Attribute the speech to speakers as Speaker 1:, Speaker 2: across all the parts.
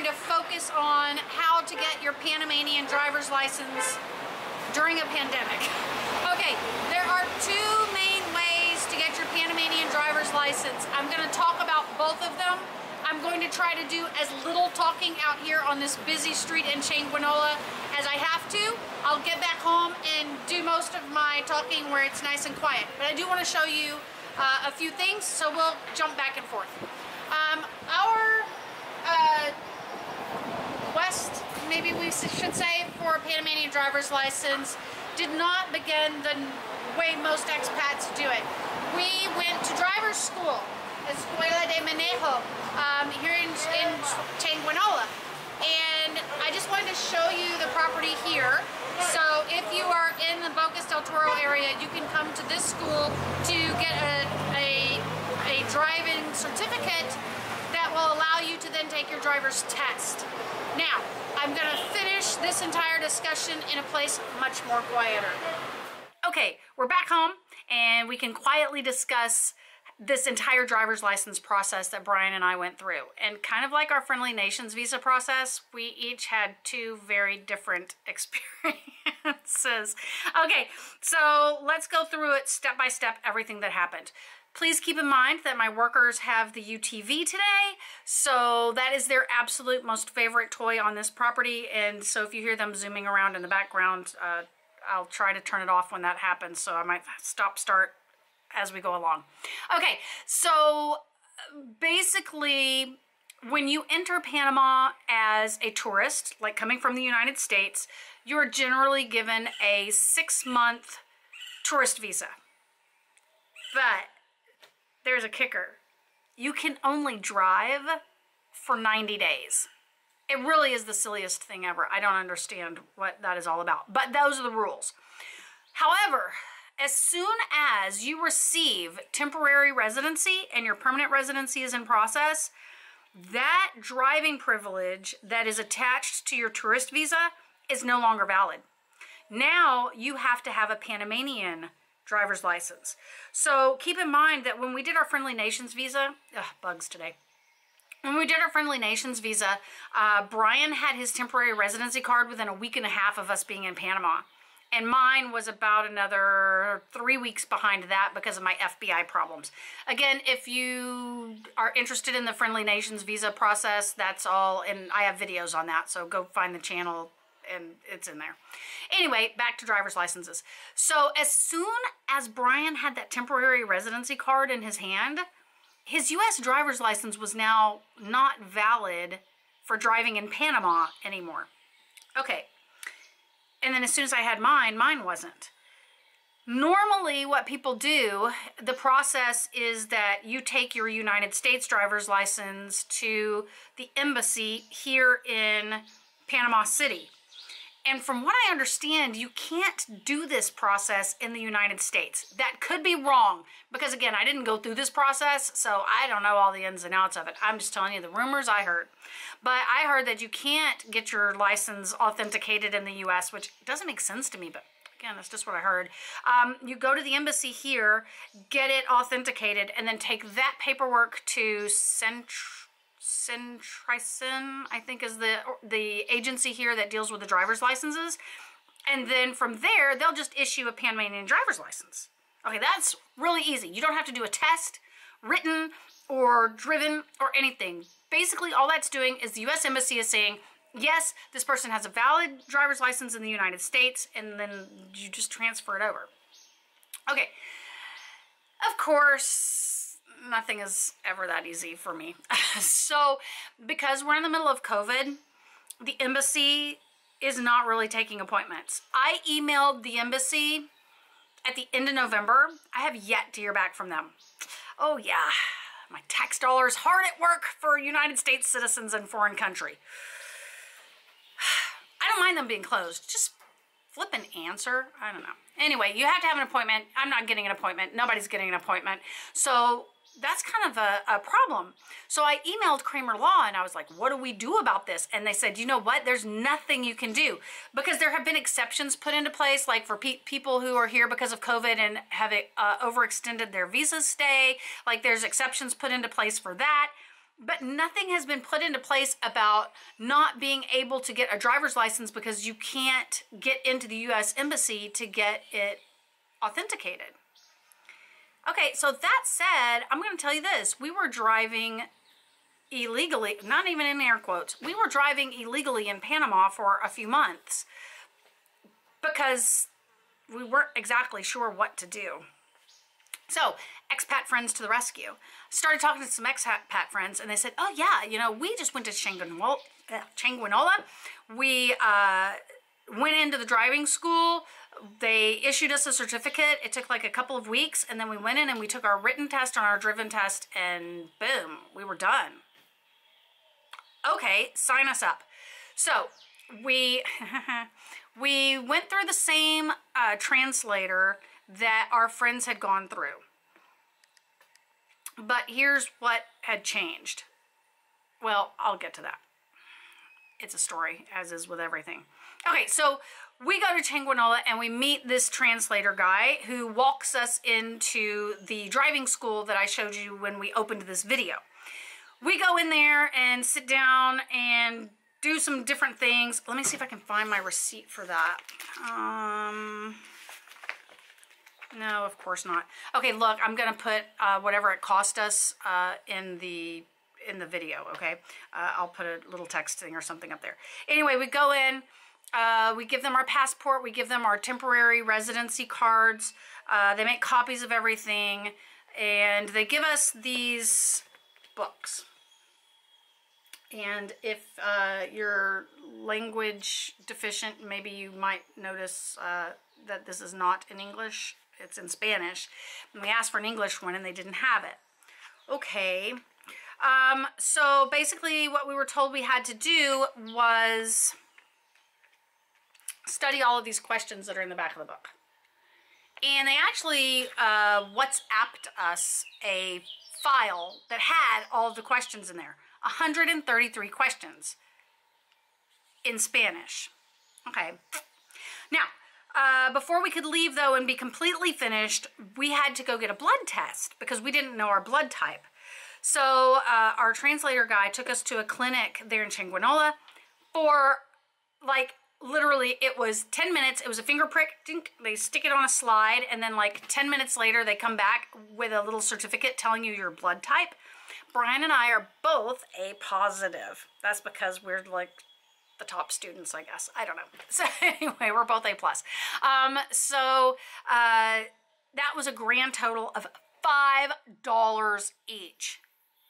Speaker 1: to focus on how to get your Panamanian driver's license during a pandemic. Okay, there are two main ways to get your Panamanian driver's license. I'm going to talk about both of them. I'm going to try to do as little talking out here on this busy street in Changuinola as I have to. I'll get back home and do most of my talking where it's nice and quiet. But I do want to show you a few things, so we'll jump back and forth. Our quest, maybe we should say, for a Panamanian driver's license did not begin the way most expats do it. We went to driver's school, Escuela de Manejo, here in Changuinola. And I just wanted to show you the property here. So if you are in the Bocas del Toro area, you can come to this school to get a driving certificate that will allow you to then take your driver's test. Now, I'm going to finish this entire discussion in a place much more quieter. Okay, we're back home and we can quietly discuss this entire driver's license process that Brian and I went through. And kind of like our Friendly Nations visa process, we each had two very different experiences. Okay, so let's go through it step by step, everything that happened. Please keep in mind that my workers have the UTV today, so that is their absolute most favorite toy on this property. And so if you hear them zooming around in the background, I'll try to turn it off when that happens, so I might start as we go along. Okay, so basically when you enter Panama as a tourist, like coming from the United States, you're generally given a 6-month tourist visa. But there's a kicker. You can only drive for 90 days. It really is the silliest thing ever. I don't understand what that is all about, but those are the rules. However, as soon as you receive temporary residency and your permanent residency is in process, that driving privilege that is attached to your tourist visa is no longer valid. Now you have to have a Panamanian driver's license. So keep in mind that when we did our Friendly Nations visa, bugs today. When we did our Friendly Nations visa, Brian had his temporary residency card within a week and a half of us being in Panama. And mine was about another 3 weeks behind that because of my FBI problems. Again, if you are interested in the Friendly Nations visa process, that's all, and I have videos on that, so go find the channel and it's in there. Anyway, back to driver's licenses. So as soon as Brian had that temporary residency card in his hand, his U.S. driver's license was now not valid for driving in Panama anymore. Okay. And then as soon as I had mine, mine wasn't. Normally what people do, the process is that you take your United States driver's license to the embassy here in Panama City. And from what I understand, you can't do this process in the United States. That could be wrong because, again, I didn't go through this process, so I don't know all the ins and outs of it. I'm just telling you the rumors I heard. But I heard that you can't get your license authenticated in the U.S., which doesn't make sense to me, but again, that's just what I heard. You go to the embassy here, get it authenticated, and then take that paperwork to Centricin, I think is the agency here that deals with the driver's licenses. And then from there, they'll just issue a Panamanian driver's license. Okay, that's really easy. You don't have to do a test, written or driven or anything. Basically, all that's doing is the U.S. Embassy is saying, yes, this person has a valid driver's license in the United States, and then you just transfer it over. Okay, of course, nothing is ever that easy for me. So, because we're in the middle of COVID, the embassy is not really taking appointments. I emailed the embassy at the end of November. I have yet to hear back from them. Oh yeah, my tax dollars hard at work for United States citizens in foreign country. I don't mind them being closed. Just flip an answer. I don't know. Anyway, you have to have an appointment. I'm not getting an appointment. Nobody's getting an appointment. So that's kind of a problem. So I emailed Kramer Law and I was like, what do we do about this? And they said, you know what? There's nothing you can do because there have been exceptions put into place, like for people who are here because of COVID and have overextended their visa stay. Like there's exceptions put into place for that. But nothing has been put into place about not being able to get a driver's license because you can't get into the U.S. Embassy to get it authenticated. Okay, so that said, I'm going to tell you this. We were driving illegally, not even in air quotes, we were driving illegally in Panama for a few months because we weren't exactly sure what to do. So, expat friends to the rescue. Started talking to some expat friends, and they said, oh yeah, you know, we just went to Changuinola. We went into the driving school. They issued us a certificate. It took like a couple of weeks, and then we went in and we took our written test and our driven test, and boom, we were done. Okay, sign us up. So, we went through the same translator that our friends had gone through. But here's what had changed. Well, I'll get to that. It's a story, as is with everything. Okay, so we go to Changuinola and we meet this translator guy who walks us into the driving school that I showed you when we opened this video. We go in there and sit down and do some different things. Let me see if I can find my receipt for that. No, of course not. Okay, look, I'm gonna put whatever it cost us in the video, okay? I'll put a little text thing or something up there. Anyway, we go in, we give them our passport, we give them our temporary residency cards, they make copies of everything, and they give us these books. And if you're language deficient, maybe you might notice that this is not in English. It's in Spanish. And we asked for an English one and they didn't have it. Okay. So basically what we were told we had to do was study all of these questions that are in the back of the book. And they actually WhatsApped us a file that had all of the questions in there. 133 questions in Spanish. Okay. Now, before we could leave though and be completely finished, we had to go get a blood test because we didn't know our blood type. So our translator guy took us to a clinic there in Changuinola for like literally it was 10 minutes. It was a finger prick. Dink, they stick it on a slide and then like 10 minutes later they come back with a little certificate telling you your blood type. Brian and I are both A positive. That's because we're like the top students, I guess. I don't know. So anyway, we're both A+. That was a grand total of $5 each.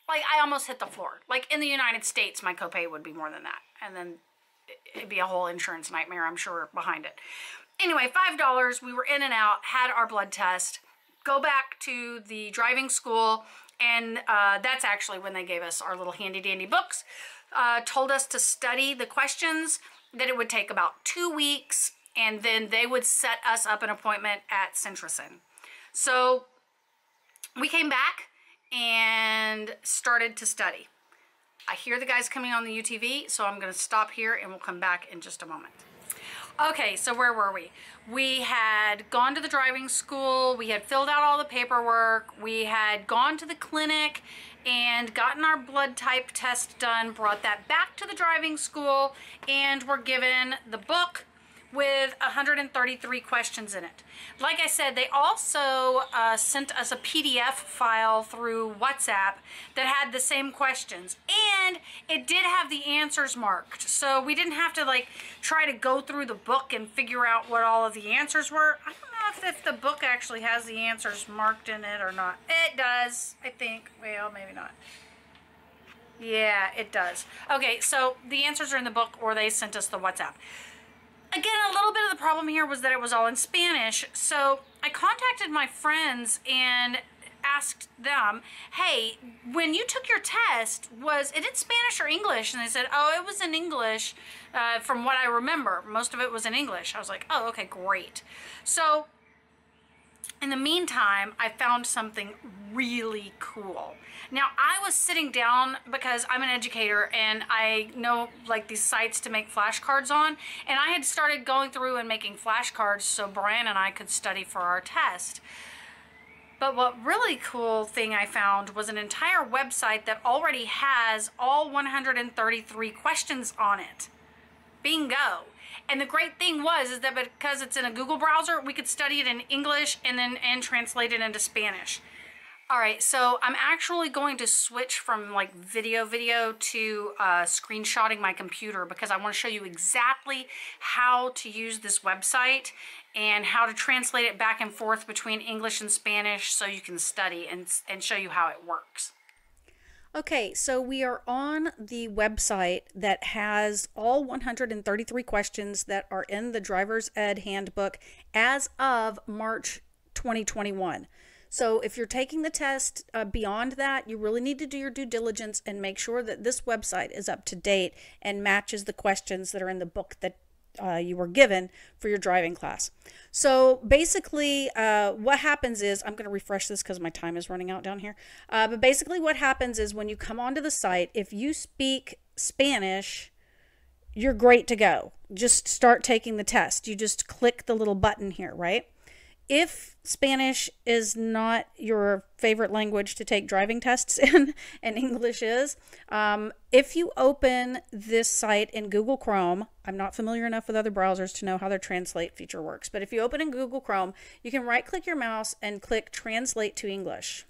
Speaker 1: Like, I almost hit the floor. Like, in the United States, my copay would be more than that. And then it'd be a whole insurance nightmare, I'm sure, behind it. Anyway, $5, we were in and out, had our blood test, go back to the driving school, and that's actually when they gave us our little handy-dandy books. Told us to study the questions, that it would take about 2 weeks, and then they would set us up an appointment at Centricin. So we came back and started to study. I hear the guys coming on the UTV, so I'm going to stop here and we'll come back in just a moment. Okay, so where were we? We had gone to the driving school, we had filled out all the paperwork, we had gone to the clinic and gotten our blood type test done, brought that back to the driving school, and were given the book with 133 questions in it. Like I said, they also sent us a PDF file through WhatsApp that had the same questions, and it did have the answers marked, so we didn't have to like try to go through the book and figure out what all of the answers were. I don't know if the book actually has the answers marked in it or not. It does, I think. Well, maybe not. Yeah, it does. Okay, so the answers are in the book, or they sent us the WhatsApp. Again, a little bit of the problem here was that it was all in Spanish, so I contacted my friends and asked them, hey, when you took your test, was it in Spanish or English? And they said, oh, it was in English, from what I remember. Most of it was in English. I was like, oh, okay, great. So in the meantime, I found something really cool. Now, I was sitting down because I'm an educator and I know like these sites to make flashcards on, and I had started going through and making flashcards so Brian and I could study for our test. But what really cool thing I found was an entire website that already has all 133 questions on it. Bingo. And the great thing is that because it's in a Google browser, we could study it in English and translate it into Spanish. All right, so I'm actually going to switch from like video to screenshotting my computer because I want to show you exactly how to use this website and how to translate it back and forth between English and Spanish so you can study and show you how it works. Okay, so we are on the website that has all 133 questions that are in the Driver's Ed Handbook as of March 2021. So if you're taking the test beyond that, you really need to do your due diligence and make sure that this website is up to date and matches the questions that are in the book that you were given for your driving class. So basically what happens is, I'm going to refresh this because my time is running out down here. But basically what happens is when you come onto the site, if you speak Spanish, you're great to go. Just start taking the test. You just click the little button here, right? If Spanish is not your favorite language to take driving tests in, and English is, if you open this site in Google Chrome, I'm not familiar enough with other browsers to know how their translate feature works, but if you open in Google Chrome, you can right-click your mouse and click Translate to English.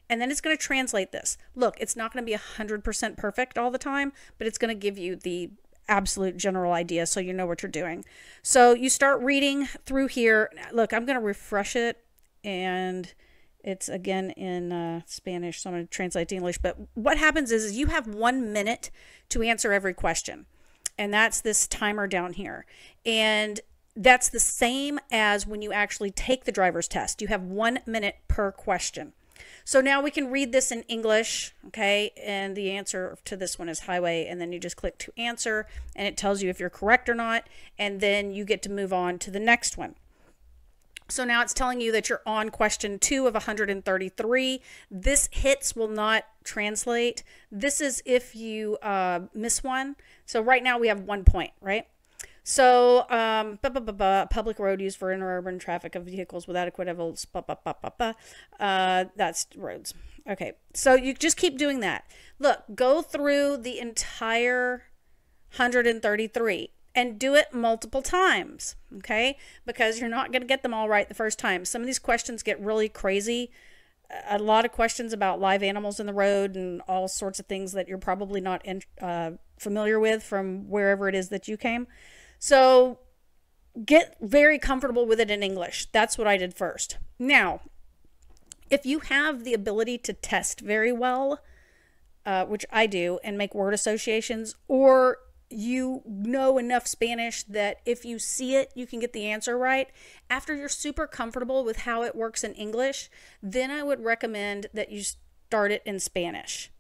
Speaker 1: And then it's going to translate this. Look, it's not going to be 100% perfect all the time, but it's going to give you the absolute general idea so you know what you're doing. So you start reading through here. Look, I'm going to refresh it and it's again in Spanish, so I'm going to translate to English. But what happens is you have 1 minute to answer every question, and that's this timer down here. And that's the same as when you actually take the driver's test. You have 1 minute per question. So now we can read this in English, okay, and the answer to this one is highway, and then you just click to answer, and it tells you if you're correct or not, and then you get to move on to the next one. So now it's telling you that you're on question 2 of 133. This hits will not translate. This is if you miss one. So right now we have 1 point, right? So, public road used for interurban traffic of vehicles with adequate levels, that's roads. Okay, so you just keep doing that. Look, go through the entire 133 and do it multiple times, okay? Because you're not going to get them all right the first time. Some of these questions get really crazy. A lot of questions about live animals in the road and all sorts of things that you're probably not familiar with from wherever it is that you came. So get very comfortable with it in English. That's what I did first. Now, if you have the ability to test very well, which I do, and make word associations, or you know enough Spanish that if you see it, you can get the answer right, after you're super comfortable with how it works in English, then I would recommend that you start it in Spanish,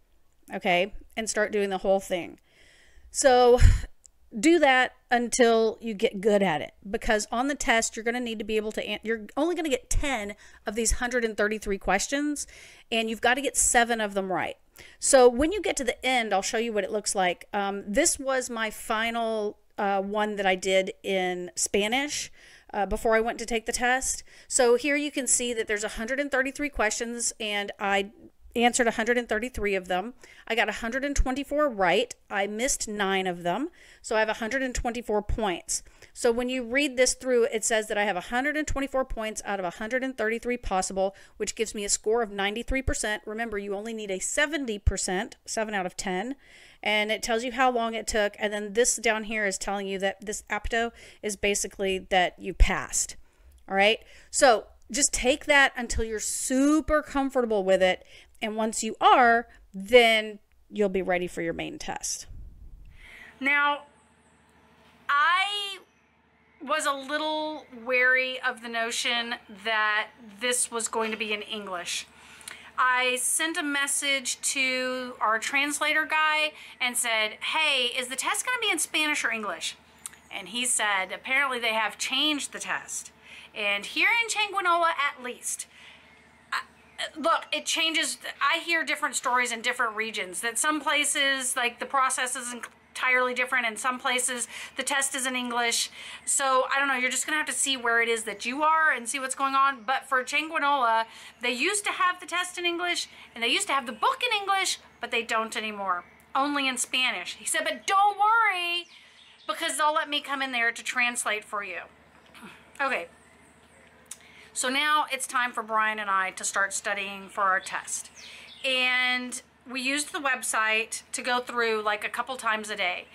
Speaker 1: okay, and start doing the whole thing. So do that until you get good at it, because on the test you're going to need to be able to you're only going to get 10 of these 133 questions, and you've got to get 7 of them right. So when you get to the end, I'll show you what it looks like. This was my final one that I did in Spanish before I went to take the test. So here you can see that there's 133 questions, and I answered 133 of them. I got 124 right. I missed 9 of them. So I have 124 points. So when you read this through, it says that I have 124 points out of 133 possible, which gives me a score of 93%. Remember, you only need a 70%, 7 out of 10. And it tells you how long it took. And then this down here is telling you that this apto is basically that you passed. All right. So just take that until you're super comfortable with it. And once you are, then you'll be ready for your main test. Now, I was a little wary of the notion that this was going to be in English. I sent a message to our translator guy and said, hey, is the test going to be in Spanish or English? And he said, apparently they have changed the test. And here in Changuinola, at least, look, it changes. I hear different stories in different regions, that some places, like, the process is entirely different. In some places, the test is in English. So I don't know, you're just gonna have to see where it is that you are and see what's going on. But for Changuinola, they used to have the test in English and they used to have the book in English, but they don't anymore. Only in Spanish. He said, but don't worry, because they'll let me come in there to translate for you. Okay. So now it's time for Brian and I to start studying for our test. And we used the website to go through like a couple times a day.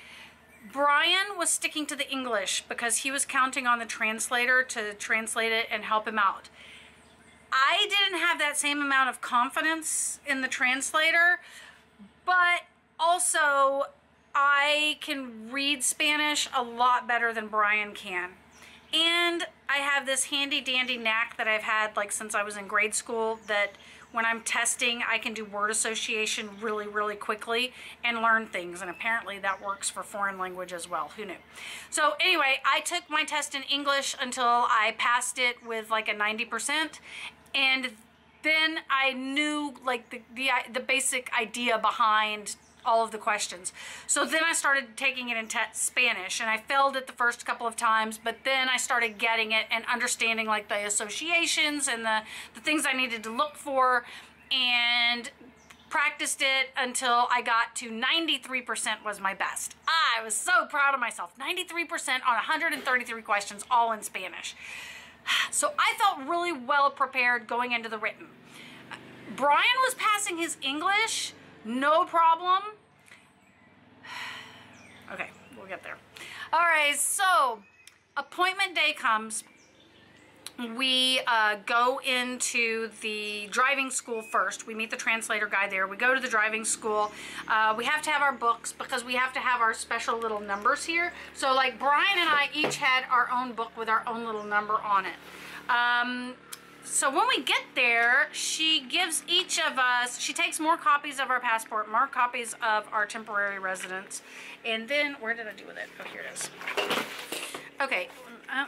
Speaker 1: Brian was sticking to the English because he was counting on the translator to translate it and help him out. I didn't have that same amount of confidence in the translator, but also I can read Spanish a lot better than Brian can. And I have this handy dandy knack that I've had like since I was in grade school, that when I'm testing, I can do word association really, really quickly and learn things. And apparently that works for foreign language as well. Who knew? So anyway, I took my test in English until I passed it with like a 90%. And then I knew like the basic idea behind all of the questions. So then I started taking it in Spanish, and I failed it the first couple of times, but then I started getting it and understanding like the associations and the things I needed to look for, and practiced it until I got to 93% was my best. I was so proud of myself. 93% on 133 questions, all in Spanish. So I felt really well prepared going into the written. Brian was passing his English, no problem. Okay, we'll get there. All right, so appointment day comes. We go into the driving school first. We meet the translator guy there. We go to the driving school. We have to have our books because we have to have our special little numbers here. So like Brian and I each had our own book with our own little number on it. So when we get there, she gives each of us, she takes more copies of our passport, more copies of our temporary residence, and then, where did I do with it? Oh, here it is. Okay,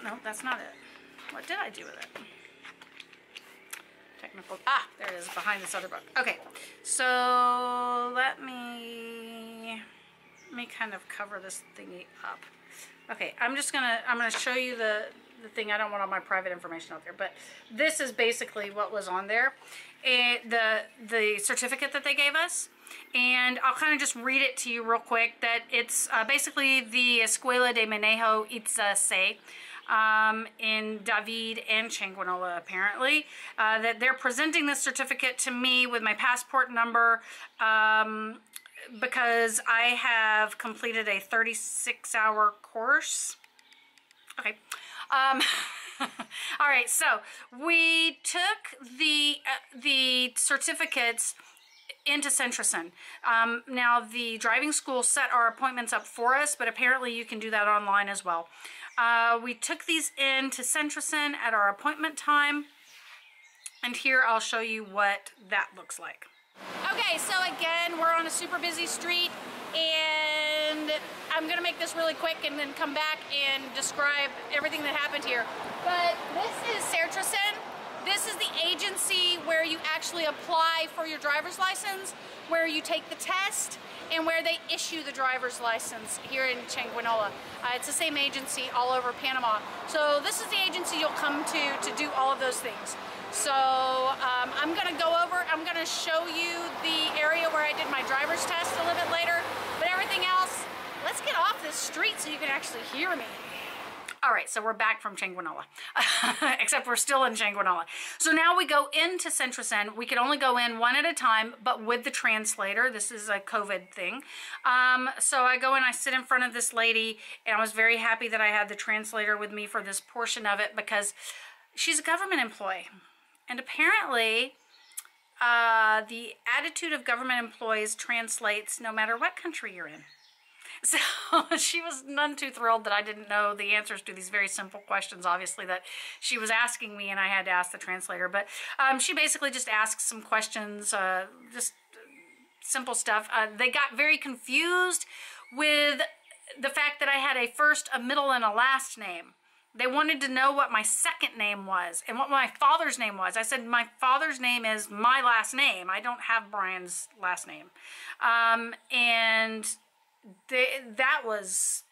Speaker 1: no, that's not it. What did I do with it? Technical, there it is, behind this other book. Okay, so let me kind of cover this thingy up. Okay, I'm gonna show you the thing. I don't want all my private information out there, but this is basically what was on there, and the certificate that they gave us. And I'll kind of just read it to you real quick. That it's basically the Escuela de Manejo Itza Se in David and Changuinola, apparently, that they're presenting this certificate to me with my passport number because I have completed a 36-hour course. Okay. All right, so we took the certificates into Centricen. Now the driving school set our appointments up for us, but apparently you can do that online as well. We took these into Centricen at our appointment time, and here I'll show you what that looks like. Okay, so again, we're on a super busy street, and I'm gonna make this really quick and then come back and describe everything that happened here. But this is Centricen. This is the agency where you actually apply for your driver's license, where you take the test, and where they issue the driver's license here in Changuinola. It's the same agency all over Panama. So this is the agency you'll come to do all of those things. So I'm gonna show you the area where I did my driver's test a little bit later, but everything else, let's get off this street so you can actually hear me. All right, so we're back from Changuinola, except we're still in Changuinola. So now we go into Centricen. We could only go in one at a time, but with the translator. This is a COVID thing. So I go in, I sit in front of this lady, and I was very happy that I had the translator with me for this portion of it because she's a government employee. And apparently, the attitude of government employees translates no matter what country you're in. So she was none too thrilled that I didn't know the answers to these very simple questions, obviously, that she was asking me, and I had to ask the translator. But she basically just asked some questions, just simple stuff. They got very confused with the fact that I had a first, a middle, and a last name. They wanted to know what my second name was and what my father's name was. I said, my father's name is my last name. I don't have Brian's last name. And that was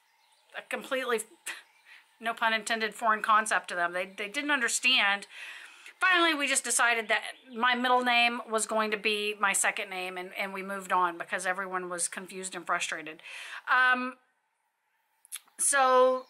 Speaker 1: a completely, no pun intended, foreign concept to them. They didn't understand. Finally, we just decided that my middle name was going to be my second name, and we moved on because everyone was confused and frustrated. So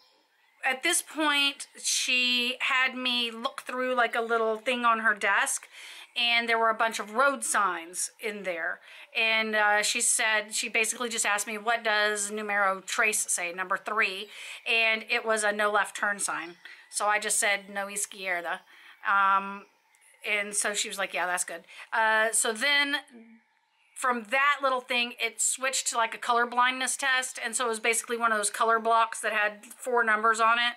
Speaker 1: at this point, she had me look through like a little thing on her desk, and there were a bunch of road signs in there. And she basically just asked me, what does numero tres say, number 3? And it was a no left turn sign. So I just said no izquierda. And so she was like, yeah, that's good. So then from that little thing, it switched to like a color blindness test. And so it was basically one of those color blocks that had 4 numbers on it.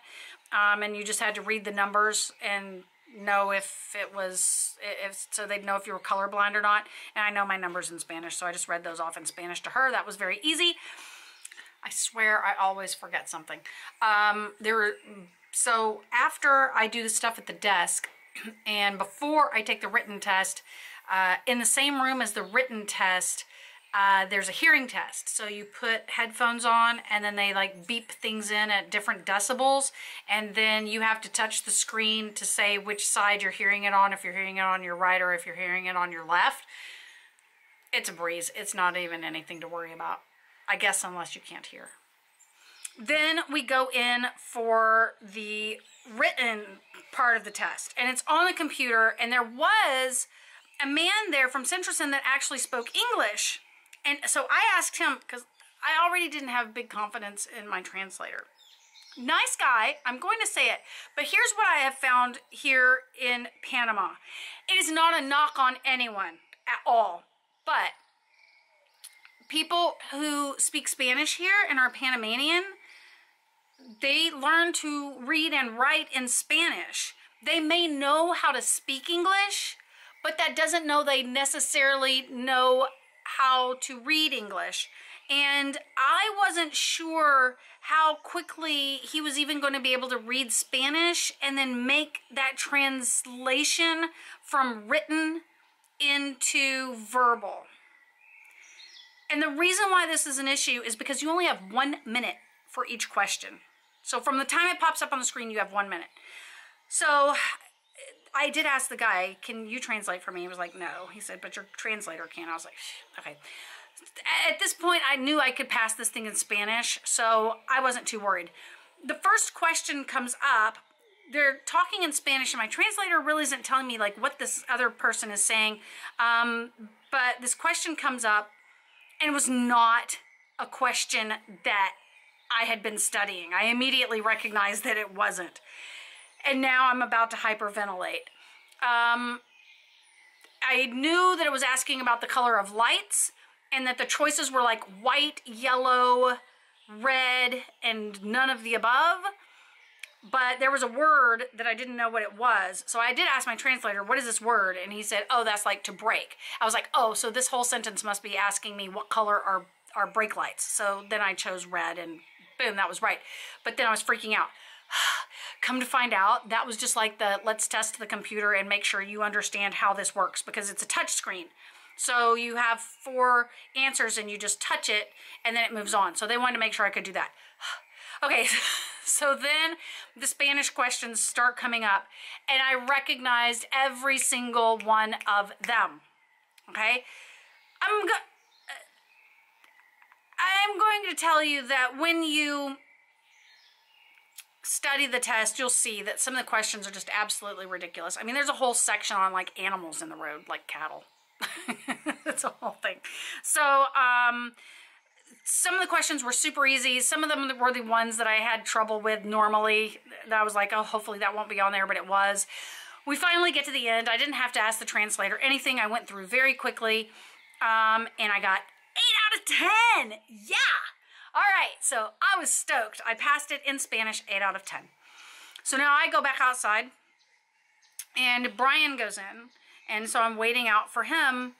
Speaker 1: And you just had to read the numbers and know if it was, so they'd know if you were colorblind or not. And I know my numbers in Spanish, so I just read those off in Spanish to her. That was very easy. I swear I always forget something. So after I do the stuff at the desk, and before I take the written test, in the same room as the written test, there's a hearing test. So you put headphones on, and then they like beep things in at different decibels, and then you have to touch the screen to say which side you're hearing it on, if you're hearing it on your right or if you're hearing it on your left. It's a breeze. It's not even anything to worry about, I guess, unless you can't hear. Then we go in for the written part of the test, and it's on the computer, and there was a man there from Centralson that actually spoke English. And so I asked him, because I already didn't have big confidence in my translator. Nice guy, I'm going to say it, but here's what I have found here in Panama. It is not a knock on anyone at all, but people who speak Spanish here and are Panamanian, they learn to read and write in Spanish. They may know how to speak English, but that doesn't know they necessarily know how to read English. And I wasn't sure how quickly he was even going to be able to read Spanish and then make that translation from written into verbal. And the reason why this is an issue is because you only have 1 minute for each question. So from the time it pops up on the screen, you have 1 minute. So I did ask the guy, can you translate for me? He was like, no. He said, but your translator can. I was like, okay. At this point, I knew I could pass this thing in Spanish, so I wasn't too worried. The first question comes up. They're talking in Spanish, and my translator really isn't telling me like what this other person is saying. But this question comes up, and it was not a question that I had been studying. I immediately recognized that it wasn't. And now I'm about to hyperventilate. I knew that it was asking about the color of lights, and that the choices were like white, yellow, red, and none of the above. But there was a word that I didn't know what it was. So I did ask my translator, what is this word? And he said, oh, that's like to brake. I was like, oh, so this whole sentence must be asking me what color are brake lights. So then I chose red, and boom, that was right. But then I was freaking out. Come to find out, that was just like the let's test the computer and make sure you understand how this works, because it's a touch screen. So you have 4 answers and you just touch it and then it moves on. So they wanted to make sure I could do that. Okay, so then the Spanish questions start coming up, and I recognized every single one of them. Okay, I'm going to tell you that when you study the test, you'll see that some of the questions are just absolutely ridiculous. I mean, there's a whole section on like animals in the road, like cattle. That's a whole thing. So some of the questions were super easy. Some of them were the ones that I had trouble with normally. That I was like, oh, hopefully that won't be on there, but it was. We finally get to the end. I didn't have to ask the translator anything. I went through very quickly, and I got 8 out of 10. Yeah! All right, so I was stoked. I passed it in Spanish, 8 out of 10. So now I go back outside, and Brian goes in, and so I'm waiting out for him,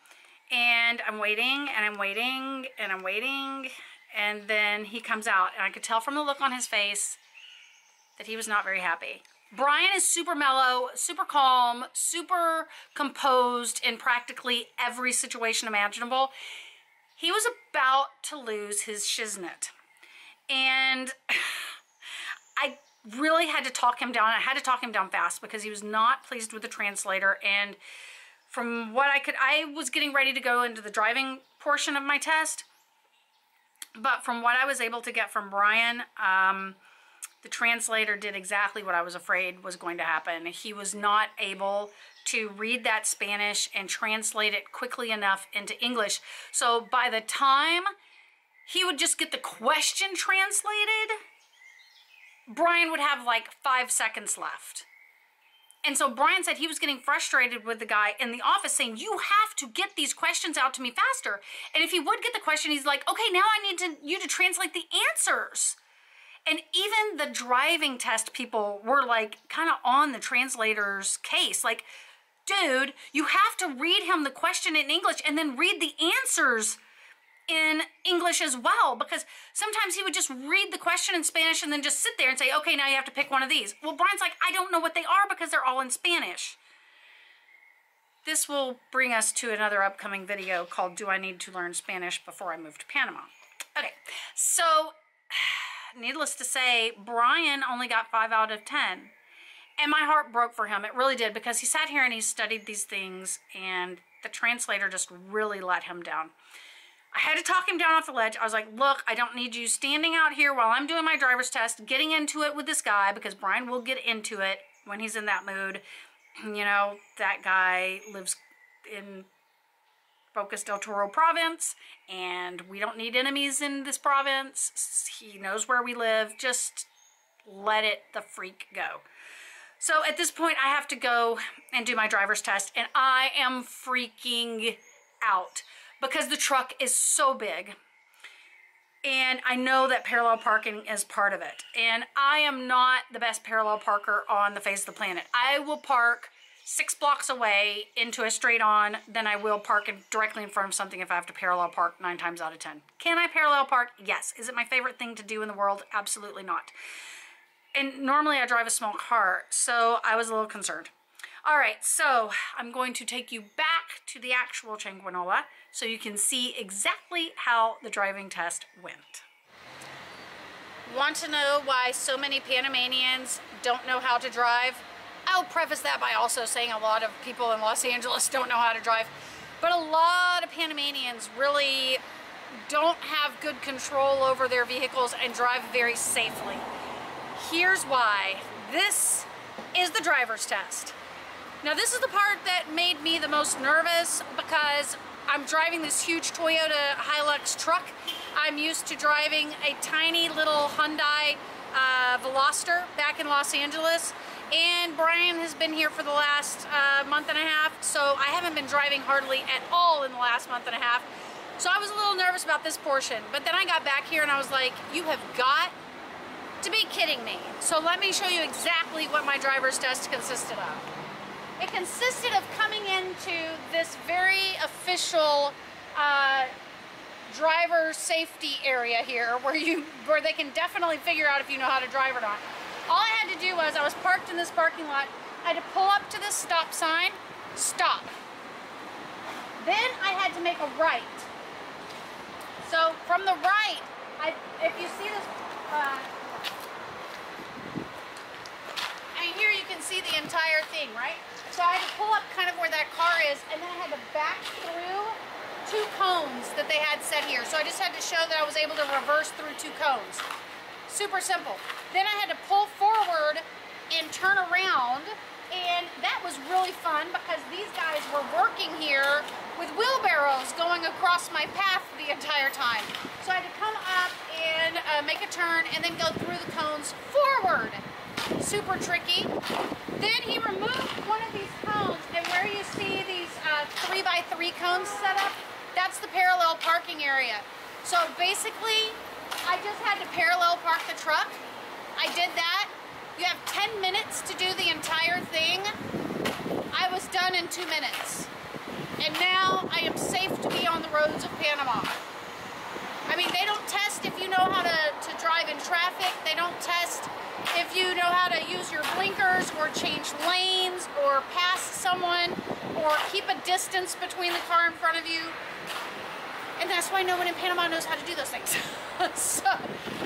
Speaker 1: and I'm waiting, and I'm waiting, and I'm waiting, and then he comes out, and I could tell from the look on his face that he was not very happy. Brian is super mellow, super calm, super composed in practically every situation imaginable.
Speaker 2: he was about to lose his shiznit. And I really had to talk him down. I had to talk him down fast because he was not pleased with the translator. And from what I was getting ready to go into the driving portion of my test, but from what I was able to get from Brian, the translator did exactly what I was afraid was going to happen. He was not able to read that Spanish and translate it quickly enough into English. So by the time he would just get the question translated, Brian would have like 5 seconds left. And so Brian said he was getting frustrated with the guy in the office saying, you have to get these questions out to me faster. And if he would get the question, he's like, okay, now I need you to translate the answers. And even the driving test people were like kind of on the translator's case. Like, dude, you have to read him the question in English and then read the answers in English as well, because sometimes he would just read the question in Spanish and then just sit there and say, okay, now you have to pick one of these. Well, Brian's like, I don't know what they are because they're all in Spanish. This will bring us to another upcoming video called Do I Need to Learn Spanish Before I Move to Panama? Okay, so needless to say, Brian only got 5 out of 10. And my heart broke for him. It really did, because he sat here and he studied these things and the translator just really let him down. I had to talk him down off the ledge. I was like, look, I don't need you standing out here while I'm doing my driver's test, getting into it with this guy, because Brian will get into it when he's in that mood. You know, that guy lives in Bocas del Toro province, and we don't need enemies in this province. He knows where we live. Just let it the freak go. So at this point, I have to go and do my driver's test, and I am freaking out because the truck is so big. And I know that parallel parking is part of it. And I am not the best parallel parker on the face of the planet. I will park 6 blocks away into a straight on, then I will park directly in front of something if I have to parallel park 9 times out of 10. Can I parallel park? Yes. Is it my favorite thing to do in the world? Absolutely not. And normally I drive a small car, so I was a little concerned. All right, so I'm going to take you back to the actual Changuinola so you can see exactly how the driving test went.
Speaker 1: Want to know why so many Panamanians don't know how to drive? I'll preface that by also saying a lot of people in Los Angeles don't know how to drive, but a lot of Panamanians really don't have good control over their vehicles and drive very safely. Here's why. This is the driver's test. Now this is the part that made me the most nervous because I'm driving this huge Toyota Hilux truck. I'm used to driving a tiny little Hyundai Veloster back in Los Angeles, and Brian has been here for the last month and a half, so I haven't been driving hardly at all in the last month and a half. So I was a little nervous about this portion, but then I got back here and I was like, you have got to be kidding me. So let me show you exactly what my driver's test consisted of. It consisted of coming into this very official driver safety area here where they can definitely figure out if you know how to drive or not. All I had to do was, I was parked in this parking lot, I had to pull up to this stop sign, stop. Then I had to make a right. So from the right, if you see this, I mean, here you can see the entire thing, right? So I had to pull up kind of where that car is, and then I had to back through 2 cones that they had set here. So I just had to show that I was able to reverse through 2 cones. Super simple. Then I had to pull forward and turn around, and that was really fun because these guys were working here with wheelbarrows going across my path the entire time. So I had to come up and make a turn and then go through the cones forward. Super tricky. Then he removed one of these cones, and where you see these 3x3 cones set up, that's the parallel parking area. So basically, I just had to parallel park the truck. I did that. You have 10 minutes to do the entire thing. I was done in 2 minutes. And now I am safe to be on the roads of Panama. I mean, they don't test if you know how to drive in traffic. They don't test if you know how to use your blinkers or change lanes or pass someone or keep a distance between the car in front of you. And that's why no one in Panama knows how to do those things. So,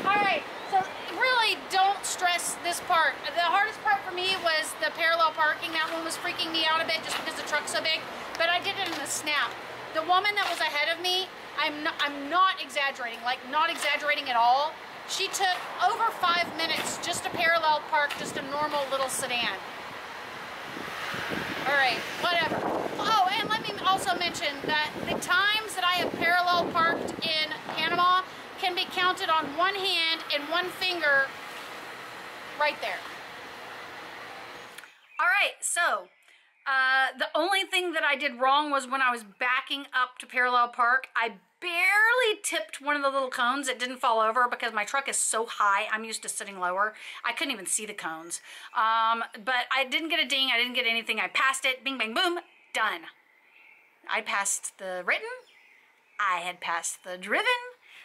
Speaker 1: all right, so really don't stress this part. The hardest part for me was the parallel parking. That one was freaking me out a bit just because the truck's so big, but I did it in a snap. The woman that was ahead of me, I'm not exaggerating, like not exaggerating at all. She took over 5 minutes just to parallel park just a normal little sedan. All right, whatever. Oh, and let me also mention that the times that I have parallel parked in Panama can be counted on one hand and one finger right there.
Speaker 2: All right, so the only thing that I did wrong was when I was backing up to parallel park, I barely tipped one of the little cones. It didn't fall over because my truck is so high. I'm used to sitting lower. I couldn't even see the cones. But I didn't get a ding. I didn't get anything. I passed it. Bing, bang, boom. Done. I passed the written. I had passed the driven.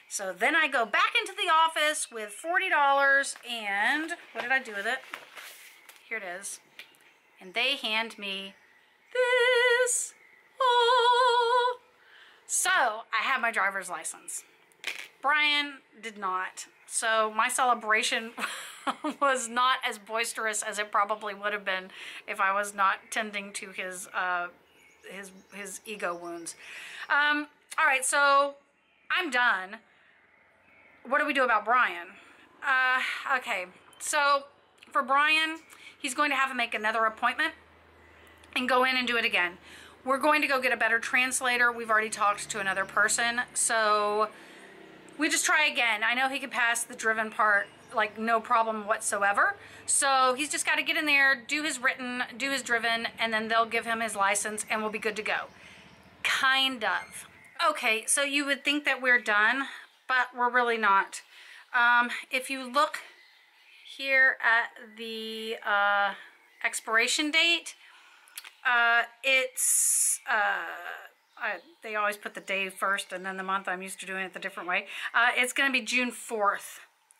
Speaker 2: So then I go back into the office with $40 and what did I do with it? Here it is. And they hand me this. Oh. So I have my driver's license. Brian did not. So my celebration was not as boisterous as it probably would have been if I was not tending to his ego wounds. All right, so I'm done. What do we do about Brian? Okay, so for Brian, he's going to have to make another appointment and go in and do it again. We're going to go get a better translator. We've already talked to another person, so we just try again. I know he can pass the driven part like no problem whatsoever. So he's just got to get in there, do his written, do his driven, and then they'll give him his license and we'll be good to go. Kind of. Okay, so you would think that we're done, but we're really not. If you look here at the expiration date, they always put the day first and then the month. I'm used to doing it the different way. It's going to be June 4th.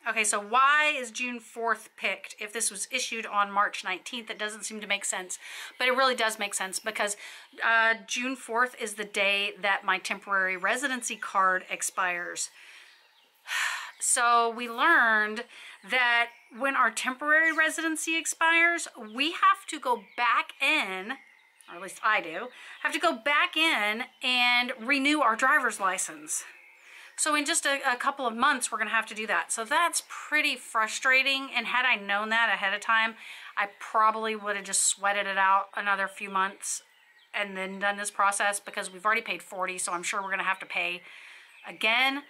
Speaker 2: Okay, so why is June 4th picked? If this was issued on March 19th, it doesn't seem to make sense. But it really does make sense because June 4th is the day that my temporary residency card expires. So we learned that when our temporary residency expires, we have to go back in, or at least I do, have to go back in and renew our driver's license. So in just a couple of months, we're going to have to do that. So that's pretty frustrating. And had I known that ahead of time, I probably would have just sweated it out another few months and then done this process because we've already paid $40. So I'm sure we're going to have to pay again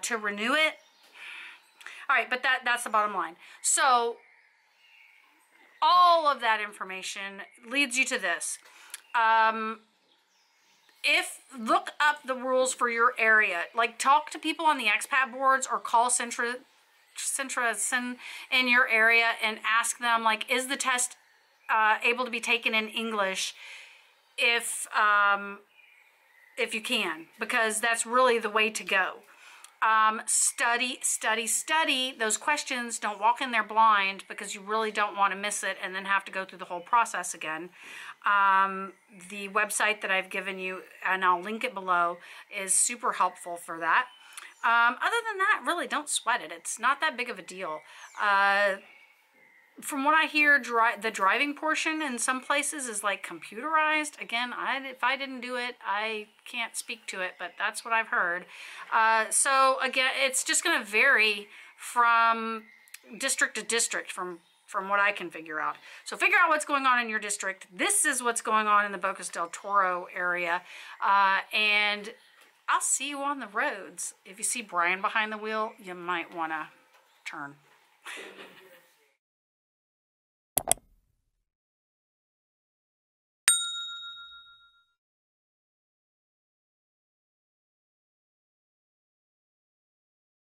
Speaker 2: to renew it. All right, but that's the bottom line. So all of that information leads you to this. Look up the rules for your area. Like talk to people on the expat boards or call Centra in your area and ask them like, is the test able to be taken in English if you can, because that's really the way to go. Study those questions. Don't walk in there blind because you really don't want to miss it and then have to go through the whole process again. The website that I've given you, and I'll link it below, is super helpful for that. Other than that, really don't sweat it. It's not that big of a deal. From what I hear, the driving portion in some places is like computerized. Again, if I didn't do it, I can't speak to it, but that's what I've heard. So again, it's just going to vary from district to district from what I can figure out. So figure out what's going on in your district. This is what's going on in the Bocas del Toro area. And I'll see you on the roads. If you see Brian behind the wheel, you might want to turn.